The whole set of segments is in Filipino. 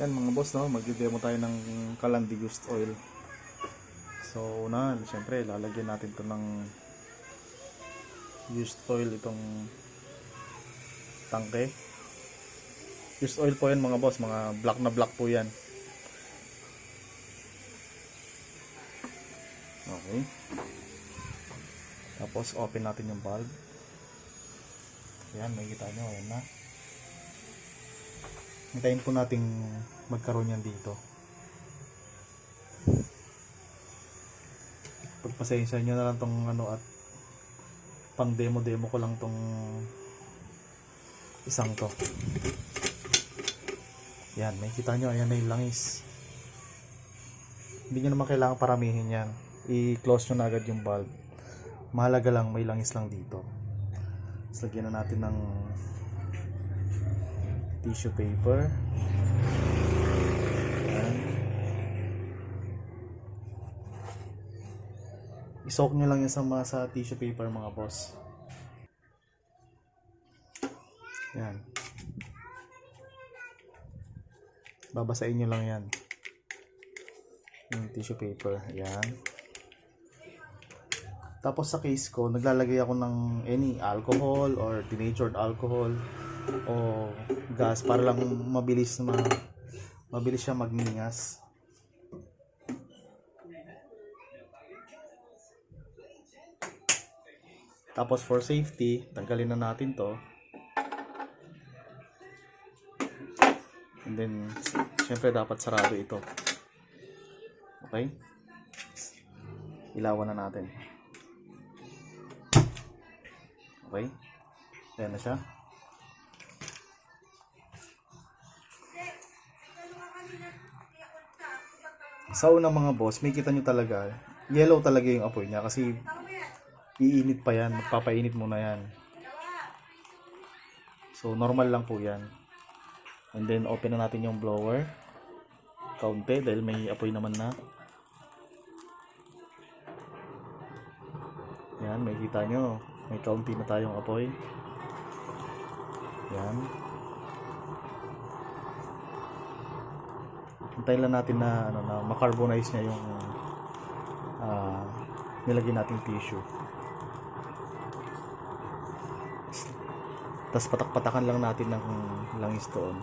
Yan mga boss, no, magde-demo tayo ng Kalandi used oil. So una, syempre lalagyan natin to ng used oil, itong tangke. Used oil po yan mga boss, mga black na black po yan. Okay. Tapos open natin yung valve. Yan, makikita nyo, ayan na. Hintayin po nating magkaroon yan dito. Pagpasensya nyo na lang tong ano, at pang demo ko lang tong isang to. Yan, makikita nyo, ayan na yung langis. Hindi nyo naman kailangan paramihin yan. I-close nyo na agad yung valve. Mahalaga lang may langis lang dito. So, lagyan na natin ng tissue paper. Ayan. I-soak nyo lang yan sa tissue paper mga boss. Yan. Babasain nyo lang yan. Yung tissue paper. Ayan. Tapos sa case ko, naglalagay ako ng any alcohol or denatured alcohol o gas para lang mabilis siya magningas. Tapos for safety, tanggalin na natin to. And then syempre dapat sarado ito. Okay? Ilawan na natin. Okay? Ayan na siya. Sa unang mga boss, may kita nyo talaga, yellow talaga yung apoy niya kasi iinit pa yan, magpapainit muna yan. So normal lang po yan. And then open na natin yung blower. Kaunti dahil may apoy naman na. Yan, may kita nyo. May kaunti na tayong apoy. Yan. Hintayin lang natin na, na makarbonize niya yung nilagay nating tissue. Tapos patak-patakan lang natin ng langis doon.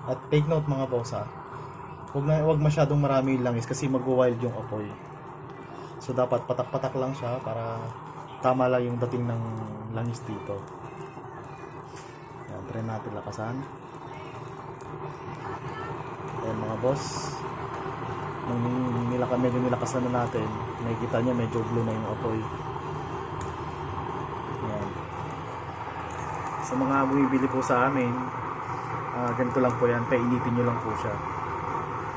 At take note mga boss, wag masyadong marami yung langis kasi mag-wild yung apoy. So dapat patak-patak lang siya para tama lang yung dating ng langis dito. Yan, try natin lakasan. Ayan mga boss. Nung medyo nilakasan na natin, makikita nyo medyo blue na yung apoy. Yan. Sa mga bumibili po sa amin, ganito lang po yan, painitin nyo lang po siya.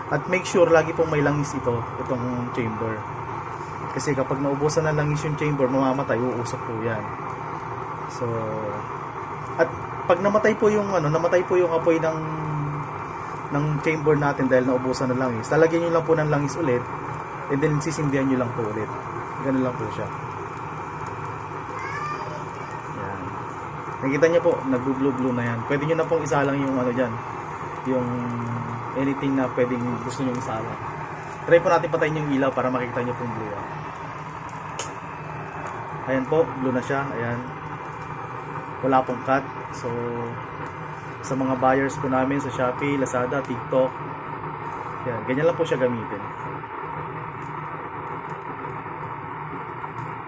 At make sure lagi pong may langis itong chamber. Kasi kapag naubusan na langis yung chamber, mamamatay, uusok po yan. So, at pag namatay po yung apoy ng chamber natin dahil naubusan na langis, lalagyan nyo lang po ng langis ulit, and then sisindihan nyo lang po ulit. Ganun lang po siya. Yan. Nakita nyo po, nag-blue na yan. Pwede nyo na pong isalang yung dyan, yung anything na pwedeng gusto nyo isalang. Try po natin patayin yung ilaw para makita nyo pong blue. Ayan po, blue na siya. Ayan. Wala pong cut. So, sa mga buyers po namin sa Shopee, Lazada, TikTok, yan, ganyan lang po siya gamitin.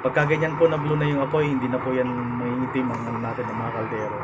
Pagka ganyan po na blue na yung apoy, hindi na po yan mangingitim ang natin ng mga kaldero.